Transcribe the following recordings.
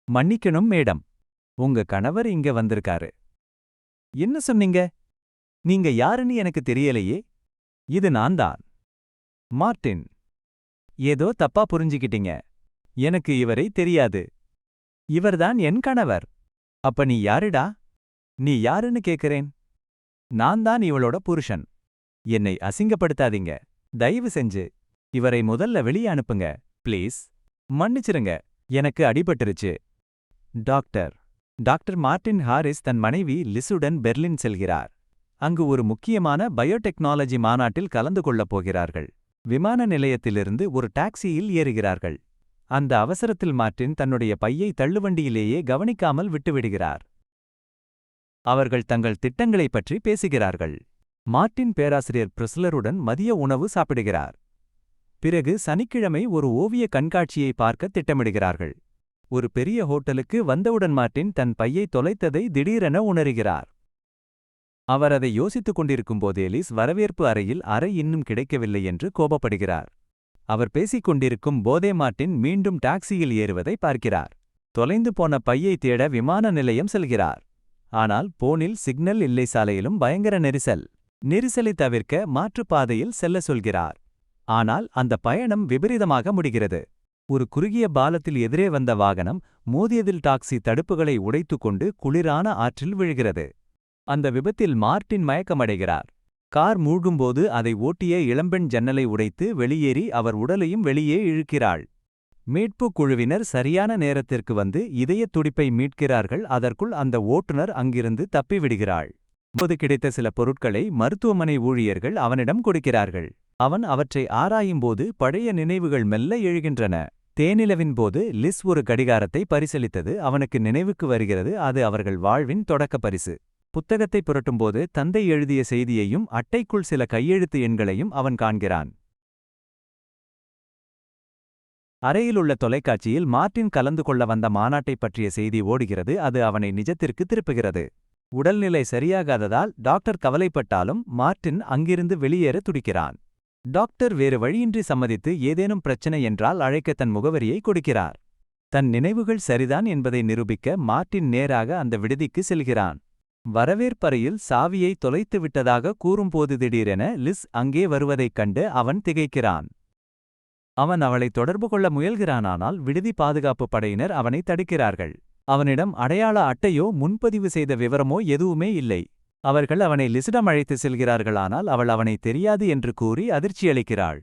மன்னிக்கணும் மேடம். உங்க கணவர் இங்க வந்திருக்காரு. என்ன சொன்னீங்க? நீங்க யாருன்னு எனக்கு தெரியலையே. இது நான்தான். மார்ட்டின். ஏதோ தப்பா புரிஞ்சுக்கிட்டீங்க. எனக்கு இவரை தெரியாது. இவர்தான் என் கணவர். அப்ப நீ யாருடா? நீ யாருன்னு கேக்குறேன். நான் தான் இவளோட புருஷன். என்னை அசிங்கப்படுத்தாதீங்க. தயவு செஞ்சு இவரை முதல்ல வெளியே அனுப்புங்க ப்ளீஸ். மன்னிச்சிருங்க, எனக்கு அடிபட்டுருச்சு. டாக்டர். டாக்டர் மார்ட்டின் ஹாரிஸ் தன் மனைவி லிஸுடன் பெர்லின் செல்கிறார். அங்கு ஒரு முக்கியமான பயோடெக்னாலஜி மாநாட்டில் கலந்து கொள்ளப் போகிறார்கள். விமான நிலையத்திலிருந்து ஒரு டாக்ஸியில் ஏறுகிறார்கள். அந்த அவசரத்தில் மார்ட்டின் தன்னுடைய பையை தள்ளுவண்டியிலேயே கவனிக்காமல் விட்டுவிடுகிறார். அவர்கள் தங்கள் திட்டங்களைப் பற்றி பேசுகிறார்கள். மார்ட்டின் பேராசிரியர் பிரிஸ்லருடன் மதிய உணவு சாப்பிடுகிறார். பிறகு சனிக்கிழமை ஒரு ஓவிய கண்காட்சியை பார்க்க திட்டமிடுகிறார்கள். ஒரு பெரிய ஹோட்டலுக்கு வந்தவுடன் மார்ட்டின் தன் பையை தொலைத்ததை திடீரென உணர்கிறார். அவர் அதை யோசித்துக் கொண்டிருக்கும்போது எலிஸ் வரவேற்பு அறையில் அறை இன்னும் கிடைக்கவில்லை என்று கோபப்படுகிறார். அவர் பேசிக் கொண்டிருக்கும் போதே மார்ட்டின் மீண்டும் டாக்ஸியில் ஏறுவதை பார்க்கிறார். தொலைந்து போன பையை தேட விமான நிலையம் செல்கிறார். ஆனால் போனில் சிக்னல் இல்லை, சாலையிலும் பயங்கர நெரிசல். நெரிசலை தவிர்க்க மாற்றுப்பாதையில் செல்ல சொல்கிறார். ஆனால் அந்த பயணம் விபரீதமாக முடிகிறது. ஒரு குறுகிய பாலத்தில் எதிரே வந்த வாகனம் மோதியதில் டாக்ஸி தடுப்புகளை உடைத்துக்கொண்டு குளிரான ஆற்றில் விழுகிறது. அந்த விபத்தில் மார்ட்டின் மயக்கமடைகிறார். கார் மூழ்கும்போது அதை ஓட்டிய இளம்பெண் ஜன்னலை உடைத்து வெளியேறி அவர் உடலையும் வெளியே இழுக்கிறாள். மீட்புக் குழுவினர் சரியான நேரத்திற்கு வந்து இதயத் துடிப்பை மீட்கிறார்கள். அதற்குள் அந்த ஓட்டுநர் அங்கிருந்து தப்பிவிடுகிறாள். அப்போது கிடைத்த சில பொருட்களை மருத்துவமனை ஊழியர்கள் அவனிடம் கொடுக்கிறார்கள். அவன் அவற்றை ஆராயும்போது பழைய நினைவுகள் மெல்ல எழுகின்றன. தேனிலவின் போது லிஸ் ஒரு கடிகாரத்தை பரிசளித்தது அவனுக்கு நினைவுக்கு வருகிறது. அது அவர்கள் வாழ்வின் தொடக்க பரிசு. புத்தகத்தை புரட்டும்போது தந்தை எழுதிய செய்தியையும் அட்டைக்குள் சில கையெழுத்து எண்களையும் அவன் காண்கிறான். அறையிலுள்ள தொலைக்காட்சியில் மார்ட்டின் கலந்து கொள்ள வந்த மாநாட்டைப் பற்றிய செய்தி ஓடுகிறது. அது அவனை நிஜத்திற்கு திருப்புகிறது. உடல்நிலை சரியாகாததால் டாக்டர் கவலைப்பட்டாலும் மார்ட்டின் அங்கிருந்து வெளியேற துடிக்கிறான். டாக்டர் வேறு வழியின்றி சம்மதித்து ஏதேனும் பிரச்சனை என்றால் அழைக்க தன் முகவரியை கொடுக்கிறார். தன் நினைவுகள் சரிதான் என்பதை நிரூபிக்க மார்ட்டின் நேராக அந்த விடுதிக்கு செல்கிறான். வரவேற்பறையில் சாவியை தொலைத்து விட்டதாக கூறும்போது திடீரென லிஸ் அங்கே வருவதைக் கண்டு அவன் திகைக்கிறான். அவன் அவளை தொடர்பு கொள்ள முயல்கிறானானால் விடுதி பாதுகாப்பு படையினர் அவனை தடுக்கிறார்கள். அவனிடம் அடையாள அட்டையோ முன்பதிவு செய்த விவரமோ எதுவுமே இல்லை. அவர்கள் அவனை லிஸிடம் அழைத்து செல்கிறார்களானால் அவள் அவனை தெரியாது என்று கூறி அதிர்ச்சியளிக்கிறாள்.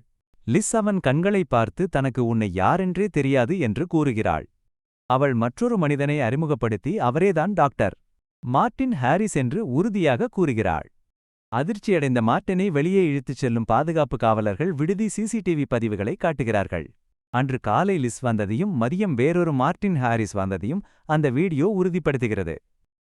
லிஸ் அவன் கண்களை பார்த்து தனக்கு உன்னை யாரென்றே தெரியாது என்று கூறுகிறாள். அவள் மற்றொரு மனிதனை அறிமுகப்படுத்தி அவரேதான் டாக்டர் மார்ட்டின் ஹாரிஸ் என்று உறுதியாக கூறுகிறாள். அதிர்ச்சியடைந்த மார்ட்டினை வெளியே இழுத்துச் செல்லும் பாதுகாப்பு காவலர்கள் விடுதி சிசிடிவி பதிவுகளை காட்டுகிறார்கள். அன்று காலை லிஸ் வந்ததையும் மதியம் வேறொரு மார்ட்டின் ஹாரிஸ் வந்ததையும் அந்த வீடியோ உறுதிப்படுத்துகிறது.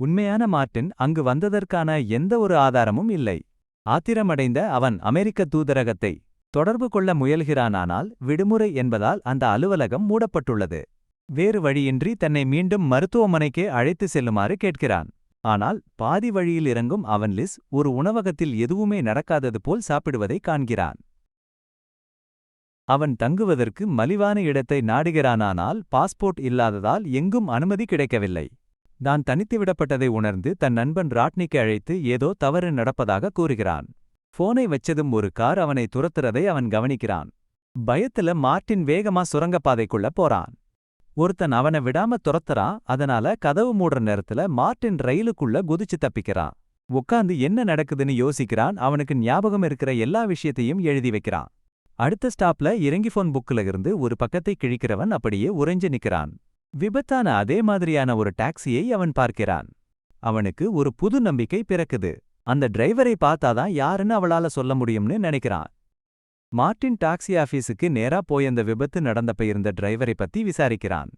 உண்மையான மார்ட்டின் அங்கு வந்ததற்கான எந்த ஒரு ஆதாரமும் இல்லை. ஆத்திரமடைந்த அவன் அமெரிக்க தூதரகத்தை தொடர்பு கொள்ள முயல்கிறானானால் விடுமுறை என்பதால் அந்த அலுவலகம் மூடப்பட்டுள்ளது. வேறு வழியின்றி தன்னை மீண்டும் மருத்துவமனைக்கே அழைத்து செல்லுமாறு கேட்கிறான். ஆனால் பாதி வழியில் இறங்கும் அவன் லிஸ் ஒரு உணவகத்தில் எதுவுமே நடக்காதது போல் சாப்பிடுவதை காண்கிறான். அவன் தங்குவதற்கு மலிவான இடத்தை நாடுகிறானானால் பாஸ்போர்ட் இல்லாததால் எங்கும் அனுமதி கிடைக்கவில்லை. தான் தனித்துவிடப்பட்டதை உணர்ந்து தன் நண்பன் ராட்னிக்கு அழைத்து ஏதோ தவறு நடப்பதாக கூறுகிறான். போனை வச்சதும் ஒரு கார் அவனை துரத்துறதை அவன் கவனிக்கிறான். பயத்துல மார்ட்டின் வேகமா சுரங்கப்பாதைக்குள்ள போறான். ஒருத்தன் அவனை விடாம துரத்துறான். அதனால கதவு மூடுற நேரத்துல மார்ட்டின் ரயிலுக்குள்ள குதிச்சு தப்பிக்கிறான். உட்காந்து என்ன நடக்குதுன்னு யோசிக்கிறான். அவனுக்கு ஞாபகம் இருக்கிற எல்லா விஷயத்தையும் எழுதி வைக்கிறான். அடுத்த ஸ்டாப்ல இறங்கி போன் புக்ல இருந்து ஒரு பக்கத்தை கிழிக்கிறவன் அப்படியே உறைஞ்சு நிக்கிறான். விபத்தான அதே மாதிரியான ஒரு டாக்ஸியை அவன் பார்க்கிறான். அவனுக்கு ஒரு புது நம்பிக்கை பிறக்குது. அந்த டிரைவரை பார்த்தாதான் யாருன்னு அவளால சொல்ல முடியும்னு நினைக்கிறான். மார்ட்டின் டாக்ஸி ஆபீஸுக்கு நேரா போய் அந்த விபத்து நடந்தப்ப இருந்த டிரைவரை பத்தி விசாரிக்கிறான்.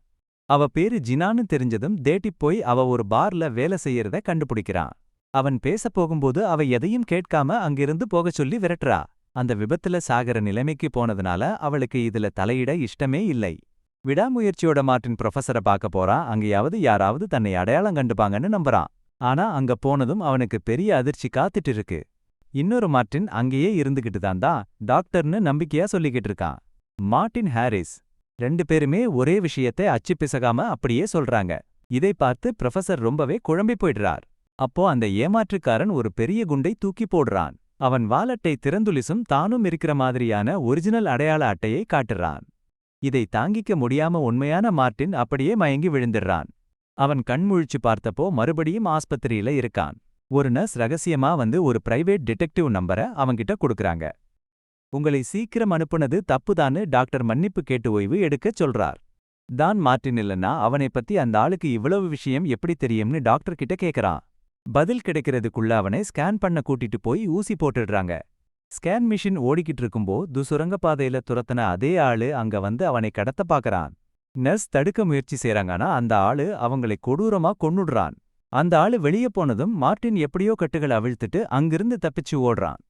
அவ பேரு ஜினான்னு தெரிஞ்சதும் தேட்டிப் போய் அவ ஒரு பார்ல வேலை செய்யறத கண்டுபிடிக்கிறான். அவன் பேசப் போகும்போது அவ எதையும் கேட்காம அங்கிருந்து போகச் சொல்லி விரட்டுறா. அந்த விபத்துல சாகர நிலைமைக்கு போனதுனால அவளுக்கு இதுல தலையிட இஷ்டமே இல்லை. விடாமுயற்சியோட மார்ட்டின் ப்ரொஃபஸரை பார்க்க போறான். அங்கேயாவது யாராவது தன்னை அடையாளம் கண்டுப்பாங்கன்னு நம்புறான். ஆனா அங்க போனதும் அவனுக்கு பெரிய அதிர்ச்சி காத்துட்டு இருக்கு. இன்னொரு மார்ட்டின் அங்கேயே இருந்துகிட்டு தான் டாக்டர்னு நம்பிக்கையா சொல்லிக்கிட்டு இருக்கான். Martin Harris. 2 பேருமே ஒரே விஷயத்தை அச்சு பிசகாம அப்படியே சொல்றாங்க. இதை பார்த்து ப்ரொஃபசர் ரொம்பவே குழம்பி போயிடுறார். அப்போ அந்த ஏமாற்றுக்காரன் ஒரு பெரிய குண்டை தூக்கி போடுறான். அவன் வாலட்டை திறந்துலிசும் தானும் இருக்கிற மாதிரியான ஒரிஜினல் அடையாள அட்டையை காட்டுறான். இதை தாங்கிக்க முடியாம உண்மையான மார்ட்டின் அப்படியே மயங்கி விழுந்துடுறான். அவன் கண்முழிச்சு பார்த்தப்போ மறுபடியும் ஆஸ்பத்திரியில இருக்கான். ஒரு நர்ஸ் ரகசியமா வந்து ஒரு பிரைவேட் டிடெக்டிவ் நம்பரை அவன்கிட்ட கொடுக்கறாங்க. உங்களை சீக்கிரம் அனுப்புனது தப்புதான்னு டாக்டர் மன்னிப்பு கேட்டு ஓய்வு எடுக்கச் சொல்றார். தான் மார்ட்டின் இல்லைன்னா அவனை பத்தி அந்த ஆளுக்கு இவ்வளவு விஷயம் எப்படி தெரியும்னு டாக்டர் கிட்ட கேக்குறான். பதில் கிடைக்கிறதுக்குள்ள அவனை ஸ்கேன் பண்ண கூட்டிட்டு போய் ஊசி போட்டுடுறாங்க. ஸ்கேன் மிஷின் ஓடிக்கிட்டு இருக்கும்போ சுரங்கப்பாதையில துரத்தன அதே ஆளு அங்க வந்து அவனை கடத்த பாக்கறான். நர்ஸ் தடுக்க முயற்சி செய்றாங்கன்னா அந்த ஆளு அவங்களை கொடூரமா கொன்னுடுறான். அந்த ஆளு வெளியே போனதும் மார்ட்டின் எப்படியோ கட்டுகளை அவிழ்த்துட்டு அங்கிருந்து தப்பிச்சு ஓடுறான்.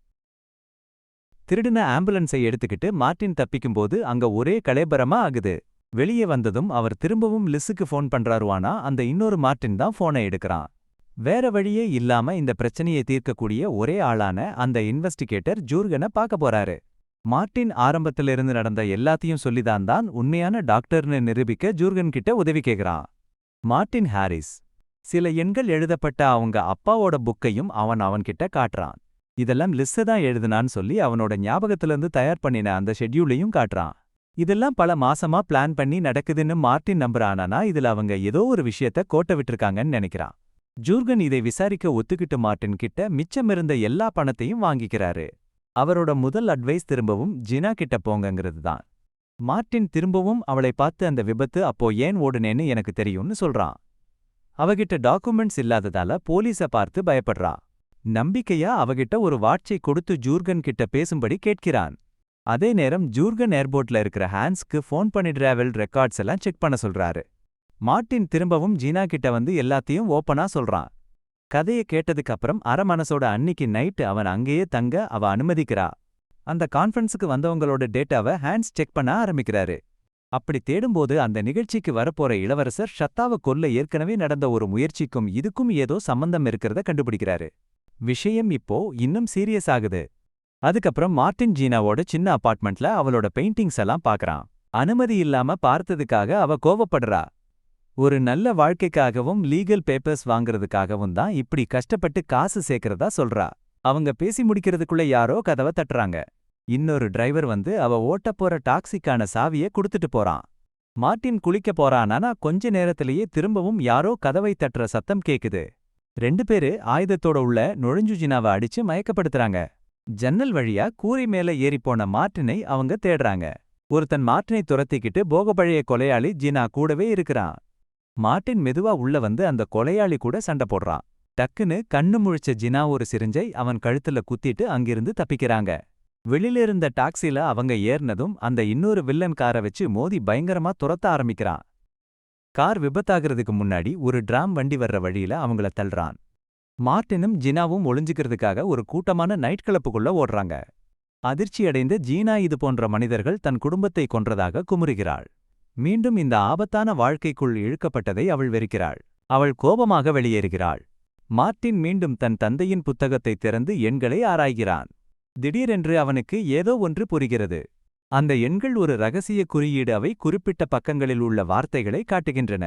திருடின ஆம்புலன்ஸை எடுத்துக்கிட்டு மார்ட்டின் தப்பிக்கும்போது அங்க ஒரே கலேபரமா ஆகுது. வெளியே வந்ததும் அவர் திரும்பவும் லிஸ்ஸுக்கு ஃபோன் பண்றாருவானா அந்த இன்னொரு மார்ட்டின் தான் ஃபோனை எடுக்கறான். வேற வழியே இல்லாம இந்த பிரச்சனையை தீர்க்கக்கூடிய ஒரே ஆளான அந்த இன்வெஸ்டிகேட்டர் ஜூர்கனை பார்க்க போறாரு. மார்ட்டின் ஆரம்பத்திலிருந்து நடந்த எல்லாத்தையும் சொல்லிதான் உண்மையான டாக்டர்னு நிரூபிக்க ஜூர்கன் கிட்ட உதவி கேக்குறான். மார்ட்டின் ஹாரிஸ் சில எண்கள் எழுதப்பட்ட அவங்க அப்பாவோட புக்கையும் அவன்கிட்ட காட்டுறான். இதெல்லாம் லிஸ்ஸ தான் எழுதுனான்னு சொல்லி அவனோட ஞாபகத்திலிருந்து தயார் பண்ணின அந்த ஷெட்யூலையும் காட்டுறான். இதெல்லாம் பல மாசமா பிளான் பண்ணி நடக்குதுன்னு மார்ட்டின் நம்புறானா இதுல அவங்க ஏதோ ஒரு விஷயத்த கோட்ட விட்டுருக்காங்கன்னு நினைக்கிறான். ஜூர்கன் இதை விசாரிக்க ஒத்துக்கிட்டு மார்ட்டின் கிட்ட மிச்சமிருந்த எல்லா பணத்தையும் வாங்கிக்கிறாரு. அவரோட முதல் அட்வைஸ் திரும்பவும் ஜினா கிட்ட போங்கங்கிறது தான். மார்ட்டின் திரும்பவும் அவளை பார்த்து அந்த விபத்து அப்போ ஏன் ஓடுனேன்னு எனக்கு தெரியும்னு சொல்றான். அவகிட்ட டாக்குமெண்ட்ஸ் இல்லாததால போலீஸ பார்த்து பயப்படுறா. நம்பிக்கையா அவகிட்ட ஒரு வாட்சை கொடுத்து ஜூர்கன் கிட்ட பேசும்படி கேட்கிறான். அதே நேரம் ஜூர்கன் ஏர்போர்ட்ல இருக்கிற ஹான்ஸ்க்கு ஃபோன் பண்ணி டிராவல் ரெக்கார்ட்ஸ் எல்லாம் செக் பண்ண சொல்றாரு. மார்ட்டின் திரும்பவும் ஜீனா கிட்ட வந்து எல்லாத்தையும் ஓப்பனா சொல்றான். கதையை கேட்டதுக்கு அப்புறம் அரை மனசோட அன்னிக்கு நைட்டு அவன் அங்கேயே தங்க அவ அனுமதிக்கிறா. அந்த கான்ஃபரன்ஸுக்கு வந்தவங்களோட டேட்டாவை ஹான்ஸ் செக் பண்ண ஆரம்பிக்கிறாரு. அப்படி தேடும்போது அந்த நிகழ்ச்சிக்கு வரப்போற இளவரசர் ஷத்தாவை கொல்ல ஏற்கனவே நடந்த ஒரு முயற்சிக்கும் இதுக்கும் ஏதோ சம்பந்தம் இருக்கிறத கண்டுபிடிக்கிறாரு. விஷயம் இப்போ இன்னும் சீரியஸ் ஆகுது. அதுக்கப்புறம் மார்ட்டின் ஜீனாவோட சின்ன அபார்ட்மெண்ட்ல அவளோட பெயிண்டிங்ஸ் எல்லாம் பார்க்கறான். அனுமதி இல்லாம பார்த்ததுக்காக அவ கோவப்படுறா. ஒரு நல்ல வாழ்க்கைக்காகவும் லீகல் பேப்பர்ஸ் வாங்குறதுக்காகவும் தான் இப்படி கஷ்டப்பட்டு காசு சேர்க்கறதா சொல்றா. அவங்க பேசி முடிக்கிறதுக்குள்ள யாரோ கதவை தட்டுறாங்க. இன்னொரு டிரைவர் வந்து அவ ஓட்டப் போற டாக்ஸிக்கான சாவிய குடுத்துட்டு போறான். மார்ட்டின் குளிக்க போறானா கொஞ்ச நேரத்திலேயே திரும்பவும் யாரோ கதவை தட்டுற சத்தம் கேக்குது. 2 பேரு ஆயுதத்தோட உள்ள நுழைஞ்சு ஜினாவை அடிச்சு மயக்கப்படுத்துறாங்க. ஜன்னல் வழியா கூரை மேல ஏறிப்போன மார்ட்டினை அவங்க தேடுறாங்க. ஒருத்தன் மார்ட்டினை துரத்திக்கிட்டு போகப்பழைய கொலையாளி ஜினா கூடவே இருக்கிறான். மார்ட்டின் மெதுவா உள்ள வந்து அந்த கொலையாளி கூட சண்டை போடுறான். டக்குன்னு கண்ணு முழிச்ச ஜினா ஒரு சிரிஞ்சை அவன் கழுத்துல குத்திட்டு அங்கிருந்து தப்பிக்கிறாங்க. வெளியிலிருந்த டாக்ஸில அவங்க ஏறினதும் அந்த இன்னொரு வில்லன் காரை வச்சு மோதி பயங்கரமா துரத்த ஆரம்பிக்கிறான். கார் விபத்தாகிறதுக்கு முன்னாடி ஒரு டிராம் வண்டி வர்ற வழியில அவங்கள தள்ளுறான். மார்ட்டினும் ஜினாவும் ஒளிஞ்சுக்கிறதுக்காக ஒரு கூட்டமான நைட் கிளப்புக்குள்ள ஓடுறாங்க. அதிர்ச்சியடைந்த ஜீனா இது போன்ற மனிதர்கள் தன் குடும்பத்தை கொன்றதாக குமுறுகிறாள். மீண்டும் இந்த ஆபத்தான வாழ்க்கைக்குள் இழுக்கப்பட்டதை அவள் வெறுக்கிறாள். அவள் கோபமாக வெளியேறுகிறாள். மார்ட்டின் மீண்டும் தன் தந்தையின் புத்தகத்தை திறந்து எண்களை ஆராய்கிறான். திடீரென்று அவனுக்கு ஏதோ ஒன்று புரிகிறது. அந்த எண்கள் ஒரு ரகசிய குறியீடு. அவை குறிப்பிட்ட பக்கங்களில் உள்ள வார்த்தைகளை காட்டுகின்றன.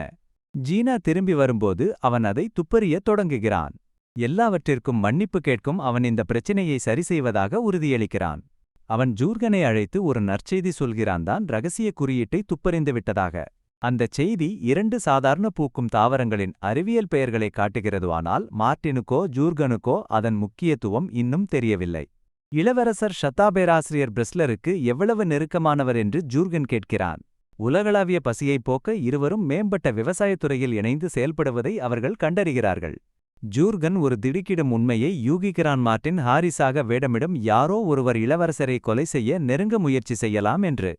ஜீனா திரும்பி வரும்போது அவன் அதை துப்பறியத் தொடங்குகிறான். எல்லாவற்றிற்கும் மன்னிப்பு கேட்கும் அவன் இந்த பிரச்சினையை சரி செய்வதாக உறுதியளிக்கிறான். அவன் ஜூர்கனை அழைத்து ஒரு நற்செய்தி சொல்கிறான் தான் ரகசிய குறியீட்டை துப்பறிந்து விட்டதாக. அந்தச் செய்தி 2 சாதாரண பூக்கும் தாவரங்களின் அறிவியல் பெயர்களை காட்டுகிறதுவானால் மார்ட்டினுக்கோ ஜூர்கனுக்கோ அதன் முக்கியத்துவம் இன்னும் தெரியவில்லை. இளவரசர் ஷத்தா பேராசிரியர் பிரெஸ்லருக்கு எவ்வளவு நெருக்கமானவர் என்று ஜூர்கன் கேட்கிறான். உலகளாவிய பசியைப் போக்க இருவரும் மேம்பட்ட விவசாயத்துறையில் இணைந்து செயல்படுவதை அவர்கள் கண்டறிகிறார்கள். ஜூர்கன் ஒரு திடுக்கிடும் உண்மையை யூகிக்கிறான். மார்ட்டின் ஹாரிஸாக வேடமிடும் யாரோ ஒருவர் இளவரசரை கொலை செய்ய நெருங்க முயற்சி செய்யலாம் என்று.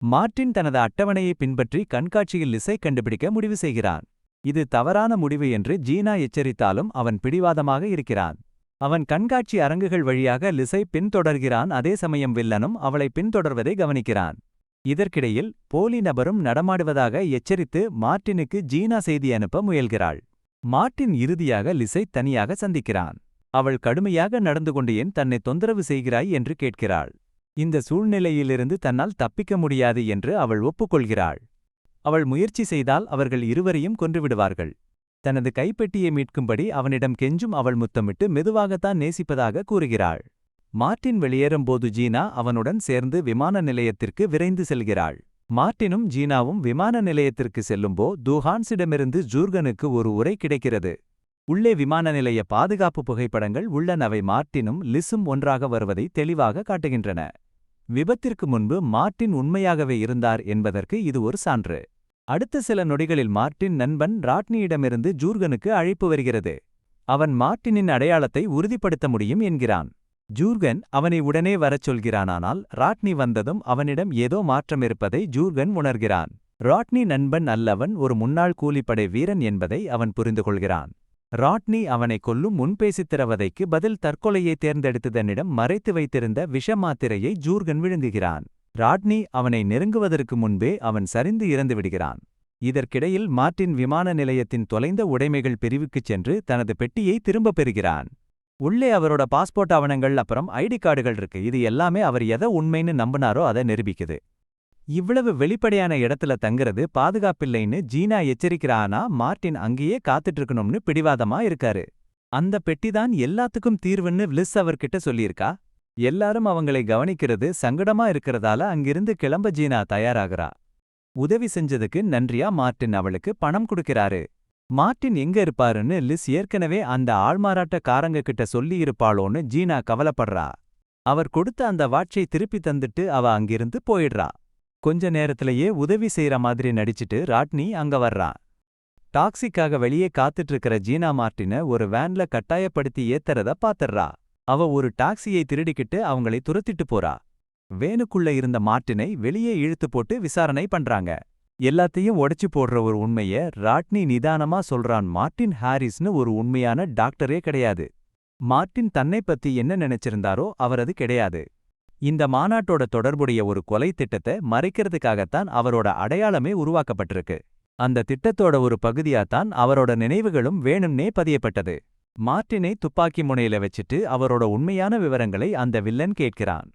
மார்ட்டின் தனது அட்டவணையை பின்பற்றி கண்காட்சியில் லிஸை கண்டுபிடிக்க முடிவு செய்கிறான். இது தவறான முடிவு என்று ஜீனா எச்சரித்தாலும் அவன் பிடிவாதமாக இருக்கிறான். அவன் கண்காட்சி அரங்குகள் வழியாக லிஸை பின்தொடர்கிறான். அதே சமயம் வில்லனும் அவளை பின்தொடர்வதை கவனிக்கிறான். இதற்கிடையில் போலி நபரும் நடமாடுவதாக எச்சரித்து மார்ட்டினுக்கு ஜீனா செய்தி அனுப்ப முயல்கிறாள். மார்ட்டின் இறுதியாக லிஸை தனியாக சந்திக்கிறான். அவள் கடுமையாக நடந்து கொண்டு ஏன் தன்னை தொந்தரவு செய்கிறாய் என்று கேட்கிறாள். இந்த சூழ்நிலையிலிருந்து தன்னால் தப்பிக்க முடியாது என்று அவள் ஒப்புக்கொள்கிறாள். அவள் முயற்சி செய்தால் அவர்கள் இருவரையும் கொன்றுவிடுவார்கள். தனது கைப்பெட்டியை மீட்கும்படி அவனிடம் கெஞ்சும் அவள் முத்தமிட்டு மெதுவாகத்தான் நேசிப்பதாக கூறுகிறாள். மார்ட்டின் வெளியேறும்போது ஜீனா அவனுடன் சேர்ந்து விமான நிலையத்திற்கு விரைந்து செல்கிறாள். மார்ட்டினும் ஜீனாவும் விமான நிலையத்திற்கு செல்லும்போ துஹான்ஸிடமிருந்து ஜூர்கனுக்கு ஒரு உரை கிடைக்கிறது. உள்ளே விமான நிலைய பாதுகாப்பு புகைப்படங்கள் உள்ளனவை மார்ட்டினும் லிஸும் ஒன்றாக வருவதை தெளிவாக காட்டுகின்றன. விபத்திற்கு முன்பு மார்ட்டின் உண்மையாகவே இருந்தார் என்பதற்கு இது ஒரு சான்று. அடுத்த சில நொடிகளில் மார்ட்டின் நண்பன் ராட்னியிடமிருந்து ஜூர்கனுக்கு அழைப்பு வருகிறது. அவன் மார்ட்டினின் அடையாளத்தை உறுதிப்படுத்த முடியும் என்கிறான். ஜூர்கன் அவனை உடனே வரச் சொல்கிறானானால் ராட்னி வந்ததும் அவனிடம் ஏதோ மாற்றம் இருப்பதை ஜூர்கன் உணர்கிறான். ராட்னி நண்பன் அல்லவன் ஒரு முன்னாள் கூலிப்படை வீரன் என்பதை அவன் புரிந்து கொள்கிறான். ராட்னி அவனை கொல்லும் முன்பேசித்திரவதைக்கு பதில் தற்கொலையை தேர்ந்தெடுத்ததனிடம் மறைத்து வைத்திருந்த விஷ மாத்திரையை ஜூர்கன் விழுங்குகிறான். ராட்னி அவனை நெருங்குவதற்கு முன்பே அவன் சரிந்து இறந்து விடுகிறான். இதற்கிடையில் மார்ட்டின் விமான நிலையத்தின் தொலைந்த உடைமைகள் பிரிவுக்குச் சென்று தனது பெட்டியை திரும்பப் பெறுகிறான். உள்ளே அவரோட பாஸ்போர்ட் ஆவணங்கள் அப்புறம் ஐடி கார்டுகள் இருக்கு. இது எல்லாமே அவர் எதை உண்மைன்னு நம்பினாரோ அதை நிரூபிக்குது. இவ்வளவு வெளிப்படையான இடத்துல தங்குறது பாதுகாப்பில்லைன்னு ஜீனா எச்சரிக்கிறானா மார்ட்டின் அங்கேயே காத்துட்டு இருக்கணும்னு பிடிவாதமா இருக்காரு. அந்த பெட்டிதான் எல்லாத்துக்கும் தீர்வுன்னு லிஸ் அவர்கிட்ட சொல்லியிருக்கா. எல்லாரும் அவங்களை கவனிக்கிறது சங்கடமா இருக்கிறதால அங்கிருந்து கிளம்ப ஜீனா தயாராகிறா. உதவி செஞ்சதுக்கு நன்றியா மார்ட்டின் அவளுக்கு பணம் கொடுக்கிறாரு. மார்ட்டின் எங்க இருப்பாருன்னு லிஸ் ஏற்கனவே அந்த ஆள்மாறாட்ட காரங்க கிட்ட சொல்லி இருப்பாளோன்னு ஜீனா கவலைப்படுறா. அவர் கொடுத்த அந்த வாட்சை திருப்பி தந்துட்டு அவ அங்கிருந்து போயிடுறா. கொஞ்ச நேரத்திலேயே உதவி செய்யற மாதிரி நடிச்சிட்டு ராட்னி அங்க வர்றான். டாக்ஸிக்காக வெளியே காத்துட்டு இருக்கிற ஜீனா மார்ட்டின ஒரு வேன்ல கட்டாயப்படுத்தி ஏத்தறத பாத்துறா. அவ ஒரு டாக்ஸியை திருடிக்கிட்டு அவங்களை துரத்திட்டு போறா. வேனுக்குள்ள இருந்த மார்ட்டினை வெளியே இழுத்து போட்டு விசாரணை பண்றாங்க. எல்லாத்தையும் உடைச்சு போடுற ஒரு உண்மைய ராட்னி நிதானமா சொல்றான். மார்ட்டின் ஹாரிஸ்னு ஒரு உண்மையான டாக்டரே கிடையாது. மார்ட்டின் தன்னை பத்தி என்ன நினைச்சிருந்தாரோ அவர் அது கிடையாது. இந்த மாநாட்டோட தொடர்புடைய ஒரு கொலை திட்டத்தை மறைக்கிறதுக்காகத்தான் அவரோட அடையாளமே உருவாக்கப்பட்டிருக்கு. அந்த திட்டத்தோட ஒரு பகுதியாத்தான் அவரோட நினைவுகளும் வேணும்னே பதியப்பட்டது. மார்ட்டினை துப்பாக்கி முனையில வச்சுட்டு அவரோட உண்மையான விவரங்களை அந்த வில்லன் கேட்கிறான்.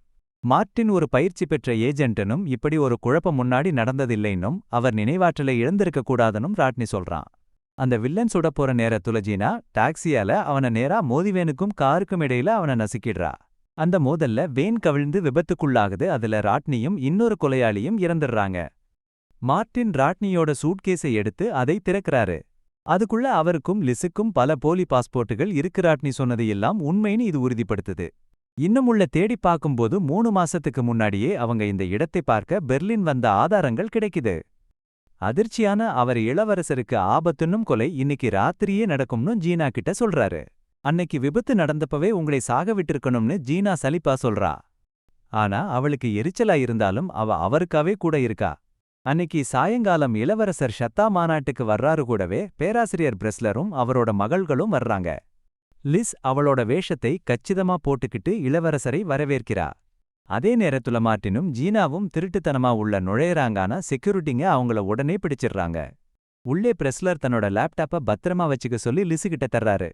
மார்ட்டின் ஒரு பயிற்சி பெற்ற ஏஜென்டனும் இப்படி ஒரு குழப்பம் முன்னாடி நடந்ததில்லைன்னும் அவர் நினைவாற்றலை இழந்திருக்க கூடாதுன்னும் ராட்னி சொல்றான். அந்த வில்லன் சுடப்போற நேரத்துல ஜீனா டாக்ஸியால அவனை நேரா மோதிவேனுக்கும் காருக்கும் இடையில அவனை நசுக்கிடுறா. அந்த மோதல்ல வேன் கவிழ்ந்து விபத்துக்குள்ளாகுது. அதுல ராட்னியும் இன்னொரு கொலையாளியும் இறந்துடுறாங்க. மார்ட்டின் ராட்னியோட சூட்கேஸை எடுத்து அதை திறக்கிறாரு. அதுக்குள்ள அவருக்கும் லிஸுக்கும் பல போலி பாஸ்போர்ட்டுகள் இருக்கு. ராட்னி சொன்னது எல்லாம் உண்மைன்னு இது உறுதிப்படுத்துது. இன்னுமுள்ள தேடி பார்க்கும்போது 3 மாசத்துக்கு முன்னாடியே அவங்க இந்த இடத்தை பார்க்க பெர்லின் வந்த ஆதாரங்கள் கிடைக்குது. அதிர்ச்சியான அவர் இளவரசருக்கு ஆபத்துன்னும் கொலை இன்னைக்கு ராத்திரியே நடக்கும்னு ஜீனா கிட்ட சொல்றாரு. அன்னைக்கு விபத்து நடந்தப்பவே உங்களை சாக விட்டிருக்கணும்னு ஜீனா சலிப்பா சொல்றா. ஆனா அவளுக்கு எரிச்சலா இருந்தாலும் அவ அவருக்காவே கூட இருக்கா. அன்னைக்கு சாயங்காலம் இளவரசர் ஷத்தா மாநாட்டுக்கு வர்றாரு. கூடவே பேராசிரியர் பிரெஸ்லரும் அவரோட மகள்களும் வர்றாங்க. லிஸ் அவளோட வேஷத்தை கச்சிதமா போட்டுக்கிட்டு இளவரசரை வரவேற்கிறா. அதே நேரத்துல மார்ட்டினும் ஜீனாவும் திருட்டுத்தனமா உள்ள நுழையறாங்கான செக்யூரிட்டிங்க அவங்கள உடனே பிடிச்சிடுறாங்க. உள்ளே பிரெஸ்லர் தன்னோட லேப்டாப்ப பத்திரமா வச்சுக்க சொல்லி லிஸுகிட்ட தர்றாரு.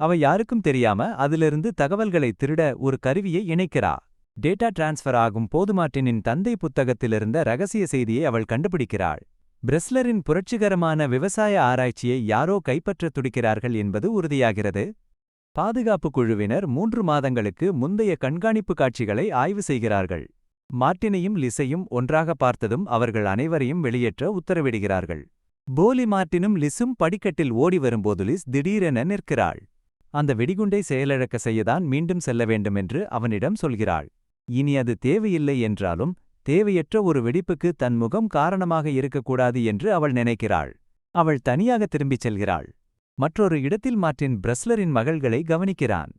அவ யாருக்கும் தெரியாம அதிலிருந்து தகவல்களை திருட ஒரு கருவியை இணைக்கிறா. டேட்டா டிரான்ஸ்ஃபர் ஆகும் போது மார்ட்டினின் தந்தை புத்தகத்திலிருந்த ரகசிய செய்தியை அவள் கண்டுபிடிக்கிறாள். பிரெஸ்லரின் புரட்சிகரமான விவசாய ஆராய்ச்சியை யாரோ கைப்பற்றத் துடிக்கிறார்கள் என்பது உறுதியாகிறது. பாதுகாப்பு குழுவினர் 3 மாதங்களுக்கு முந்தைய கண்காணிப்பு காட்சிகளை ஆய்வு செய்கிறார்கள். மார்ட்டினையும் லிஸையும் ஒன்றாக பார்த்ததும் அவர்கள் அனைவரையும் வெளியேற்ற உத்தரவிடுகிறார்கள். போலி மார்ட்டினும் லிஸும் படிக்கட்டில் ஓடி வரும்போது லிஸ் திடீரென நிற்கிறாள். அந்த வெடிகுண்டை செயலிழக்க செய்யதான் மீண்டும் செல்ல வேண்டுமென்று அவனிடம் சொல்கிறாள். இனி அது தேவையில்லை என்றாலும் தேவையற்ற ஒரு வெடிப்புக்கு தன் முகம் காரணமாக இருக்கக்கூடாது என்று அவள் நினைக்கிறாள். அவள் தனியாக திரும்பிச் செல்கிறாள். மற்றொரு இடத்தில் மார்ட்டின் பிரெஸ்லரின் மகள்களை கவனிக்கிறான்.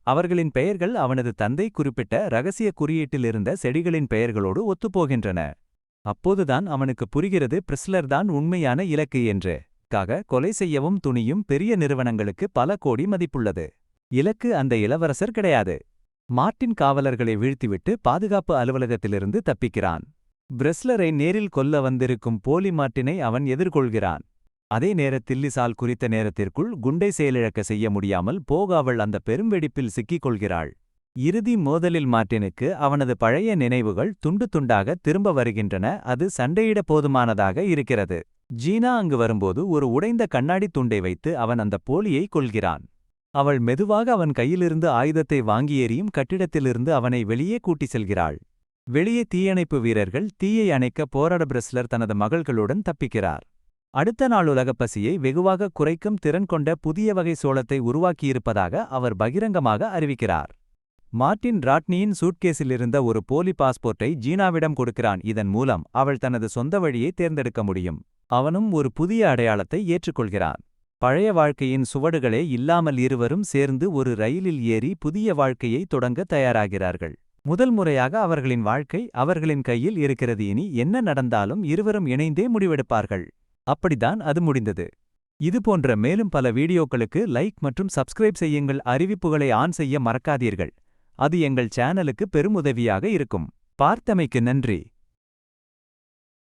அவர்களின் பெயர்கள் அவனது தந்தை குறிப்பிட்ட ரகசிய குறியீட்டிலிருந்த செடிகளின் பெயர்களோடு ஒத்துப்போகின்றன. அப்போதுதான் அவனுக்கு புரிகிறது பிரெஸ்லர்தான் உண்மையான இலக்கு என்று. கொலை செய்யவும் துணியும் பெரிய நிறுவனங்களுக்கு பல கோடி மதிப்புள்ளது. இலக்கு அந்த இளவரசர் கிடையாது. மார்ட்டின் காவலர்களை வீழ்த்திவிட்டு பாதுகாப்பு அலுவலகத்திலிருந்து தப்பிக்கிறான். பிரெஸ்லரை நேரில் கொல்ல வந்திருக்கும் போலி மார்ட்டினை அவன் எதிர்கொள்கிறான். அதே நேரத்தில் லிஸால் குறித்த நேரத்திற்குள் குண்டை செயலிழக்க செய்ய முடியாமல் போக அவள் அந்த பெரும்வெடிப்பில் சிக்கிக் கொள்கிறாள். இறுதி மோதலில் மார்ட்டினுக்கு அவனது பழைய நினைவுகள் துண்டு துண்டாக திரும்ப வருகின்றன. அது சண்டையிட போதுமானதாக இருக்கிறது. ஜீனா அங்கு வரும்போது ஒரு உடைந்த கண்ணாடி துண்டை வைத்து அவன் அந்த போலியை கொல்கிறான். அவள் மெதுவாக அவன் கையிலிருந்து ஆயுதத்தை வாங்கி எறியும் கட்டிடத்திலிருந்து அவனை வெளியே கூட்டி செல்கிறாள். வெளியே தீயணைப்பு வீரர்கள் தீயை அணைக்க போராட பிரெஸ்லர் தனது மகள்களுடன் தப்பிக்கிறார். அடுத்த நாள் உலகப் பசியை வெகுவாக குறைக்கும் திறன் கொண்ட புதிய வகை சோளத்தை உருவாக்கியிருப்பதாக அவர் பகிரங்கமாக அறிவிக்கிறார். மார்ட்டின் ராட்னியின் சூட்கேஸிலிருந்த ஒரு போலி பாஸ்போர்ட்டை ஜீனாவிடம் கொடுக்கிறான். இதன் மூலம் அவள் தனது சொந்த வழியை தேர்ந்தெடுக்க முடியும். அவனும் ஒரு புதிய அடையாளத்தை ஏற்றுக்கொள்கிறான். பழைய வாழ்க்கையின் சுவடுகளே இல்லாமல் இருவரும் சேர்ந்து ஒரு ரயிலில் ஏறி புதிய வாழ்க்கையை தொடங்க தயாராகிறார்கள். முதல் முறையாக அவர்களின் வாழ்க்கை அவர்களின் கையில் இருக்கிறது. இனி என்ன நடந்தாலும் இருவரும் இணைந்தே முடிவெடுப்பார்கள். அப்படிதான் அது முடிந்தது. இதுபோன்ற மேலும் பல வீடியோக்களுக்கு லைக் மற்றும் சப்ஸ்கிரைப் செய்யுங்கள். அறிவிப்புகளை ஆன் செய்ய மறக்காதீர்கள். அது எங்கள் சேனலுக்கு பெருமுதவியாக இருக்கும். பார்த்தமைக்கு நன்றி.